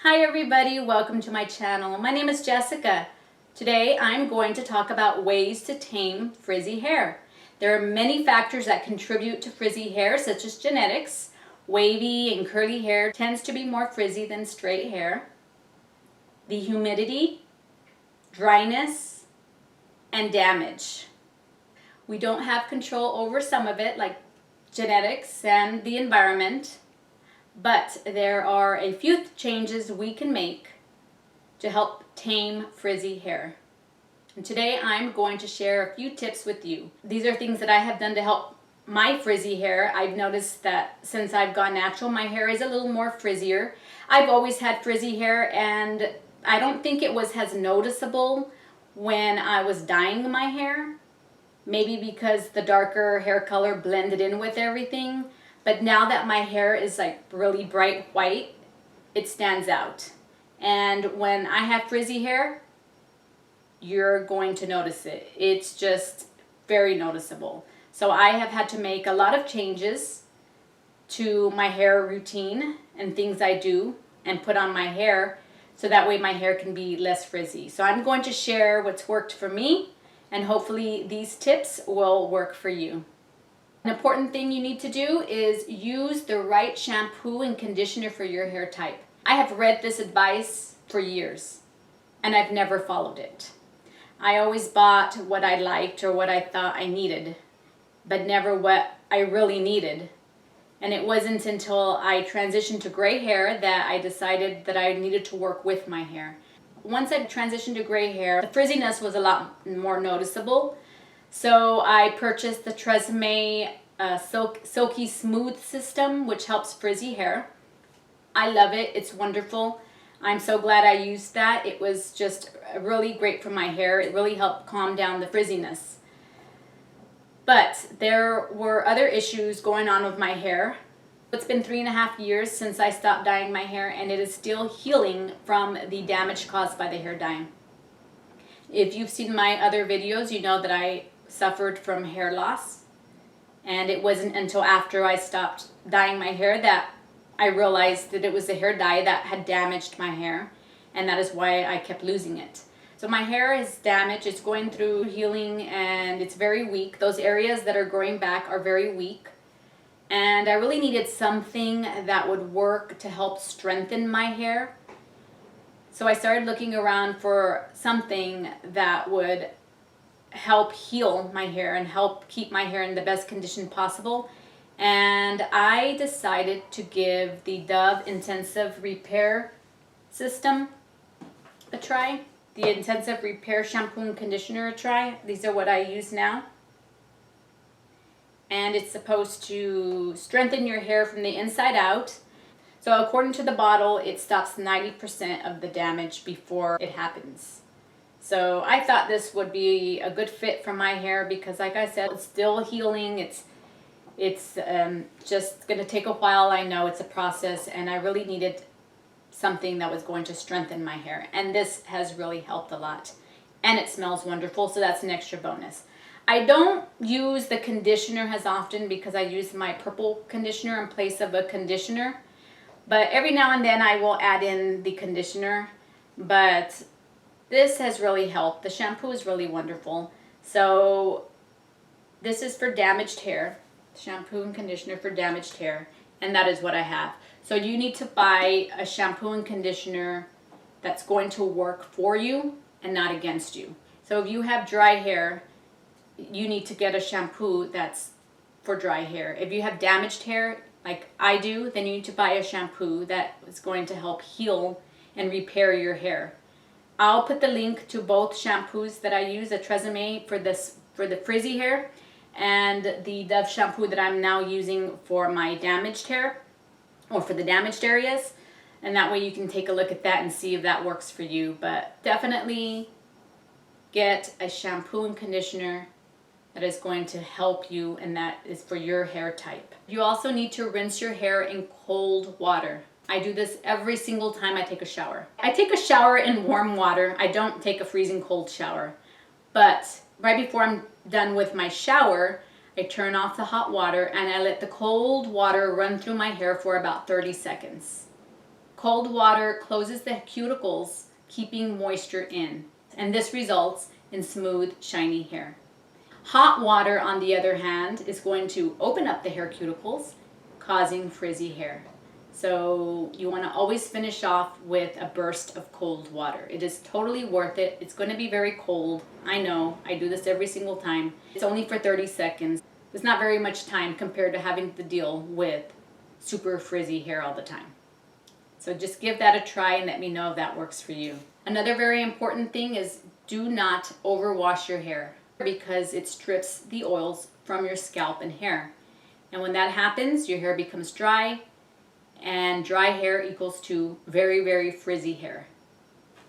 Hi everybody, welcome to my channel. My name is Jessica. Today I'm going to talk about ways to tame frizzy hair. There are many factors that contribute to frizzy hair, such as genetics. Wavy and curly hair tends to be more frizzy than straight hair. The humidity, dryness, and damage. We don't have control over some of it, like genetics and the environment. But there are a few changes we can make to help tame frizzy hair. And today I'm going to share a few tips with you. These are things that I have done to help my frizzy hair. I've noticed that since I've gone natural, my hair is a little more frizzier. I've always had frizzy hair, and I don't think it was as noticeable when I was dyeing my hair. Maybe because the darker hair color blended in with everything. But now that my hair is like really bright white, it stands out. And when I have frizzy hair, you're going to notice it. It's just very noticeable. So I have had to make a lot of changes to my hair routine and things I do and put on my hair so that way my hair can be less frizzy. So I'm going to share what's worked for me, and hopefully these tips will work for you. An important thing you need to do is use the right shampoo and conditioner for your hair type. I have read this advice for years and I've never followed it. I always bought what I liked or what I thought I needed, but never what I really needed. And it wasn't until I transitioned to gray hair that I decided that I needed to work with my hair. Once I transitioned to gray hair, the frizziness was a lot more noticeable. So I purchased the Tame Silky Smooth system, which helps frizzy hair. I love it. It's wonderful. I'm so glad I used that. It was just really great for my hair. It really helped calm down the frizziness. But there were other issues going on with my hair. It's been 3.5 years since I stopped dyeing my hair, and it is still healing from the damage caused by the hair dye. If you've seen my other videos, you know that I suffered from hair loss. And it wasn't until after I stopped dyeing my hair that I realized that it was the hair dye that had damaged my hair. And that is why I kept losing it. So my hair is damaged, it's going through healing, and it's very weak. Those areas that are growing back are very weak. And I really needed something that would work to help strengthen my hair. So I started looking around for something that would help heal my hair and help keep my hair in the best condition possible. And I decided to give the Dove Intensive Repair System a try. The Intensive Repair Shampoo and Conditioner a try. These are what I use now. And it's supposed to strengthen your hair from the inside out. So according to the bottle, it stops 90% of the damage before it happens. So I thought this would be a good fit for my hair because, like I said, it's still healing. It's just going to take a while. I know it's a process, and I really needed something that was going to strengthen my hair. And this has really helped a lot. And it smells wonderful, so that's an extra bonus. I don't use the conditioner as often because I use my purple conditioner in place of a conditioner. But every now and then I will add in the conditioner. But this has really helped. The shampoo is really wonderful. So this is for damaged hair. Shampoo and conditioner for damaged hair. And that is what I have. So you need to buy a shampoo and conditioner that's going to work for you and not against you. So if you have dry hair, you need to get a shampoo that's for dry hair. If you have damaged hair, like I do, then you need to buy a shampoo that is going to help heal and repair your hair. I'll put the link to both shampoos that I use, the Tresemme for the frizzy hair, and the Dove shampoo that I'm now using for my damaged hair, or for the damaged areas. And that way you can take a look at that and see if that works for you. But definitely get a shampoo and conditioner that is going to help you, and that is for your hair type. You also need to rinse your hair in cold water. I do this every single time I take a shower. I take a shower in warm water. I don't take a freezing cold shower. But right before I'm done with my shower, I turn off the hot water and I let the cold water run through my hair for about 30 seconds. Cold water closes the cuticles, keeping moisture in, and this results in smooth, shiny hair. Hot water, on the other hand, is going to open up the hair cuticles, causing frizzy hair. So you want to always finish off with a burst of cold water. It is totally worth it. It's going to be very cold. I know, I do this every single time. It's only for 30 seconds. It's not very much time compared to having to deal with super frizzy hair all the time. So just give that a try and let me know if that works for you. Another very important thing is do not overwash your hair because it strips the oils from your scalp and hair. And when that happens, your hair becomes dry, and dry hair equals to very, very frizzy hair.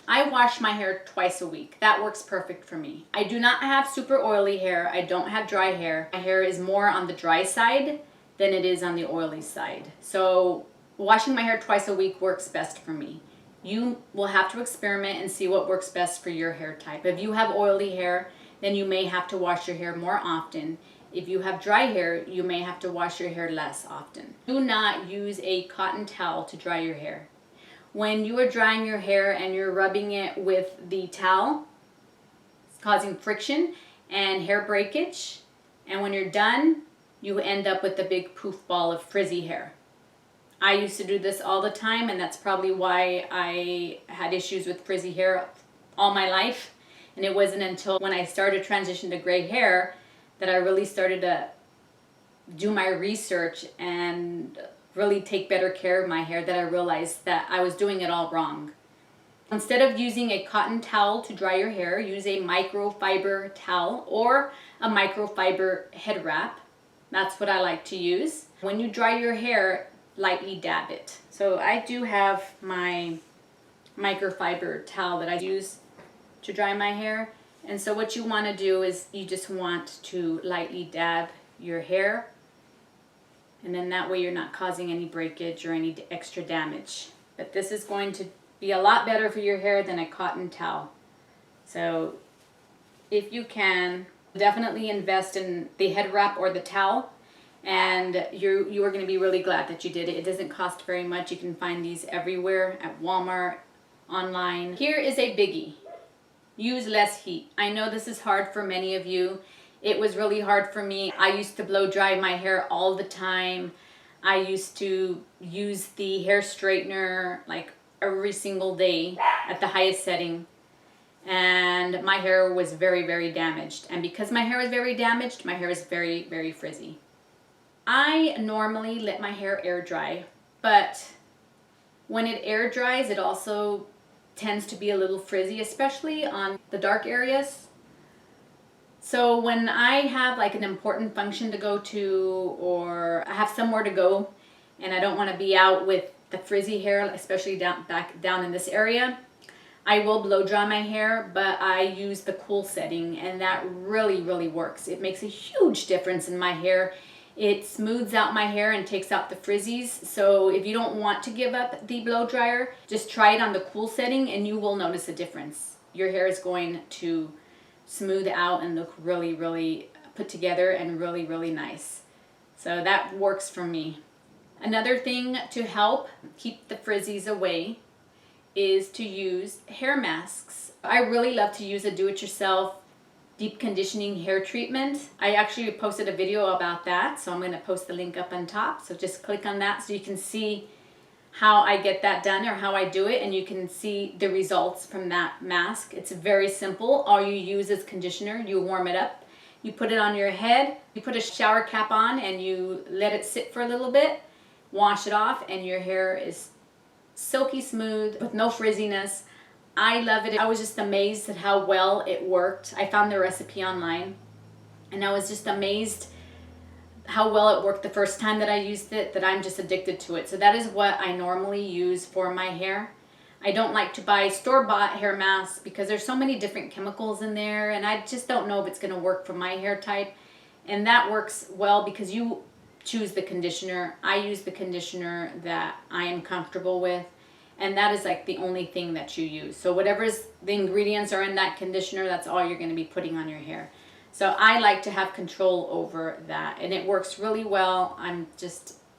I wash my hair twice a week. That works perfect for me. I do not have super oily hair. I don't have dry hair. My hair is more on the dry side than it is on the oily side. So washing my hair twice a week works best for me. You will have to experiment and see what works best for your hair type. If you have oily hair, then you may have to wash your hair more often. If you have dry hair, you may have to wash your hair less often. Do not use a cotton towel to dry your hair. When you are drying your hair and you're rubbing it with the towel, it's causing friction and hair breakage. And when you're done, you end up with a big poof ball of frizzy hair. I used to do this all the time, and that's probably why I had issues with frizzy hair all my life. And it wasn't until when I started transition to gray hair that I really started to do my research and really take better care of my hair that I realized that I was doing it all wrong. Instead of using a cotton towel to dry your hair, use a microfiber towel or a microfiber head wrap. That's what I like to use. When you dry your hair, lightly dab it. So I do have my microfiber towel that I use to dry my hair. And so what you want to do is you just want to lightly dab your hair, and then that way you're not causing any breakage or any extra damage. But this is going to be a lot better for your hair than a cotton towel. So if you can, definitely invest in the head wrap or the towel, and you are going to be really glad that you did it. It doesn't cost very much. You can find these everywhere at Walmart, online. Here is a biggie. Use less heat. I know this is hard for many of you. It was really hard for me. I used to blow dry my hair all the time. I used to use the hair straightener like every single day at the highest setting. And my hair was very, very damaged. And because my hair is very damaged, my hair is very, very frizzy. I normally let my hair air dry, but when it air dries, it also tends to be a little frizzy, especially on the dark areas. So when I have like an important function to go to, or I have somewhere to go and I don't want to be out with the frizzy hair, especially back down in this area, I will blow dry my hair, but I use the cool setting, and that really, really works. It makes a huge difference in my hair. It smooths out my hair and takes out the frizzies. So if you don't want to give up the blow dryer, just try it on the cool setting and you will notice a difference. Your hair is going to smooth out and look really, really put together and really, really nice. So that works for me. Another thing to help keep the frizzies away is to use hair masks. I really love to use a do-it-yourself deep conditioning hair treatment. I actually posted a video about that, so I'm going to post the link up on top. So just click on that so you can see how I get that done or how I do it, and you can see the results from that mask. It's very simple. All you use is conditioner. You warm it up, you put it on your head, you put a shower cap on, and you let it sit for a little bit, wash it off, and your hair is silky smooth with no frizziness. I love it. I was just amazed at how well it worked. I found the recipe online and I was just amazed how well it worked the first time that I used it, that I'm just addicted to it. So that is what I normally use for my hair. I don't like to buy store-bought hair masks because there's so many different chemicals in there, and I just don't know if it's going to work for my hair type. And that works well because you choose the conditioner. I use the conditioner that I am comfortable with, and that is like the only thing that you use. So whatever's the ingredients are in that conditioner, that's all you're going to be putting on your hair. So I like to have control over that, and it works really well.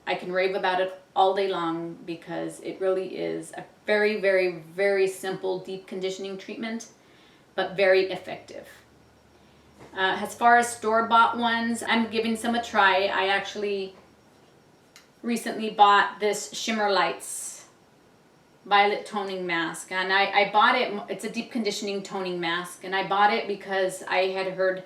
I can rave about it all day long because it really is a very, very, very simple deep conditioning treatment, but very effective. As far as store-bought ones, I'm giving some a try. I actually recently bought this Shimmer Lights Violet Toning Mask, and I bought it, it's a deep conditioning toning mask, and I bought it because I had heard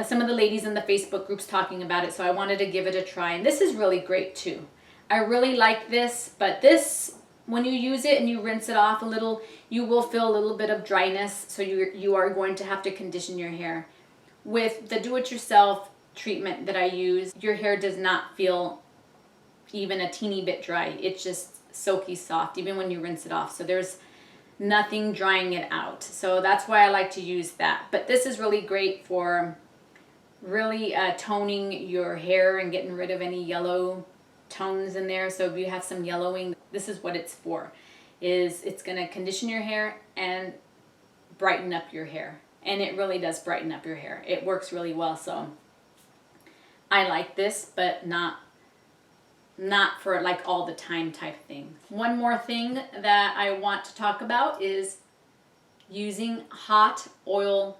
some of the ladies in the Facebook groups talking about it, so I wanted to give it a try, and this is really great too. I really like this, but this, when you use it and you rinse it off a little, you will feel a little bit of dryness, so you are going to have to condition your hair. With the do-it-yourself treatment that I use, your hair does not feel even a teeny bit dry. It's just silky soft, even when you rinse it off. So there's nothing drying it out. So that's why I like to use that. But this is really great for really toning your hair and getting rid of any yellow tones in there. So if you have some yellowing, this is what it's for. It's going to condition your hair and brighten up your hair. And it really does brighten up your hair. It works really well. So I like this, but not for like all the time type thing. One more thing that I want to talk about is using hot oil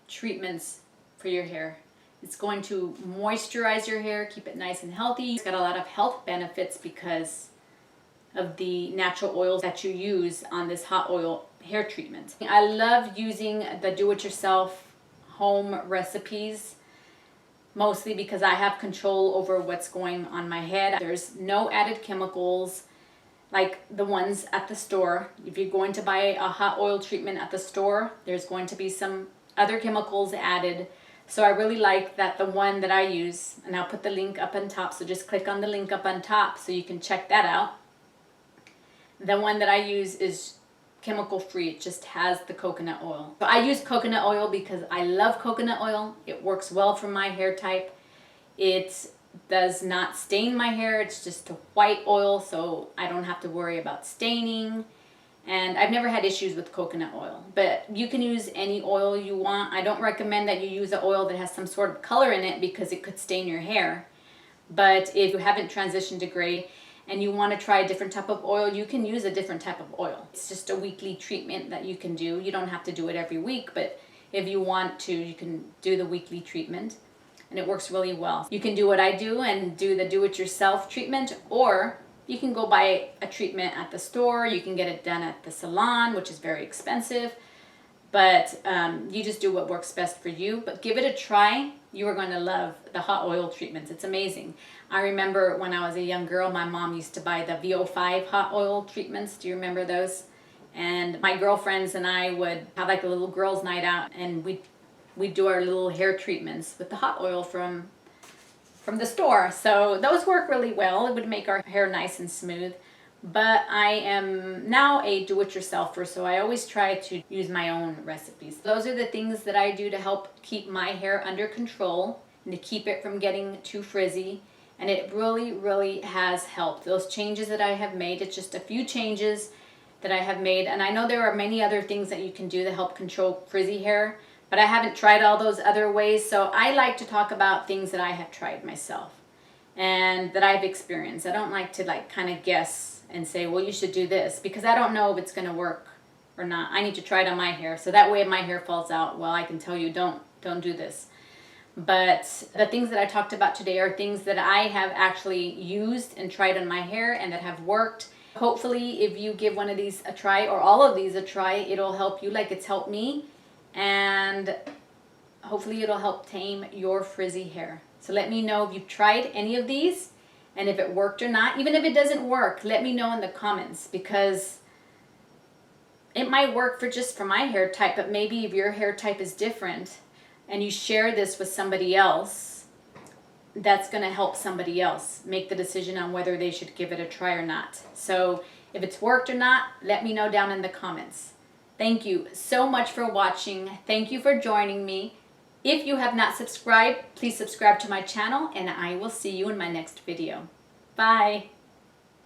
treatments for your hair. It's going to moisturize your hair, keep it nice and healthy. It's got a lot of health benefits because of the natural oils that you use on this hot oil hair treatment. I love using the do-it-yourself home recipes, mostly because I have control over what's going on my head. There's no added chemicals like the ones at the store. If you're going to buy a hot oil treatment at the store, there's going to be some other chemicals added. So I really like that the one that I use, and I'll put the link up on top, so just click on the link up on top so you can check that out. The one that I use is chemical free. It just has the coconut oil. So I use coconut oil because I love coconut oil. It works well for my hair type. It does not stain my hair. It's just a white oil, so I don't have to worry about staining. And I've never had issues with coconut oil, but you can use any oil you want. I don't recommend that you use an oil that has some sort of color in it because it could stain your hair. But if you haven't transitioned to gray and you want to try a different type of oil, you can use a different type of oil. It's just a weekly treatment that you can do. You don't have to do it every week, but if you want to, you can do the weekly treatment, and it works really well. You can do what I do and do the do-it-yourself treatment, or you can go buy a treatment at the store. You can get it done at the salon, which is very expensive, but you just do what works best for you. But give it a try. You are going to love the hot oil treatments. It's amazing. I remember when I was a young girl, my mom used to buy the VO5 hot oil treatments. Do you remember those? And my girlfriends and I would have like a little girls' night out, and we'd do our little hair treatments with the hot oil from the store. So those work really well. It would make our hair nice and smooth. But I am now a do-it-yourselfer, so I always try to use my own recipes. Those are the things that I do to help keep my hair under control and to keep it from getting too frizzy. And it really, really has helped. Those changes that I have made, it's just a few changes that I have made. And I know there are many other things that you can do to help control frizzy hair, but I haven't tried all those other ways. So I like to talk about things that I have tried myself and that I've experienced. I don't like to like kind of guess and say, well, you should do this, because I don't know if it's going to work or not. I need to try it on my hair. So that way if my hair falls out, well, I can tell you, don't do this. But the things that I talked about today are things that I have actually used and tried on my hair and that have worked. Hopefully, if you give one of these a try or all of these a try, it'll help you like it's helped me. And hopefully it'll help tame your frizzy hair. So let me know if you've tried any of these and if it worked or not. Even if it doesn't work, let me know in the comments, because it might work for my hair type, but maybe if your hair type is different and you share this with somebody else, that's going to help somebody else make the decision on whether they should give it a try or not. So if it's worked or not, let me know down in the comments. Thank you so much for watching. Thank you for joining me. If you have not subscribed, please subscribe to my channel, and I will see you in my next video. Bye.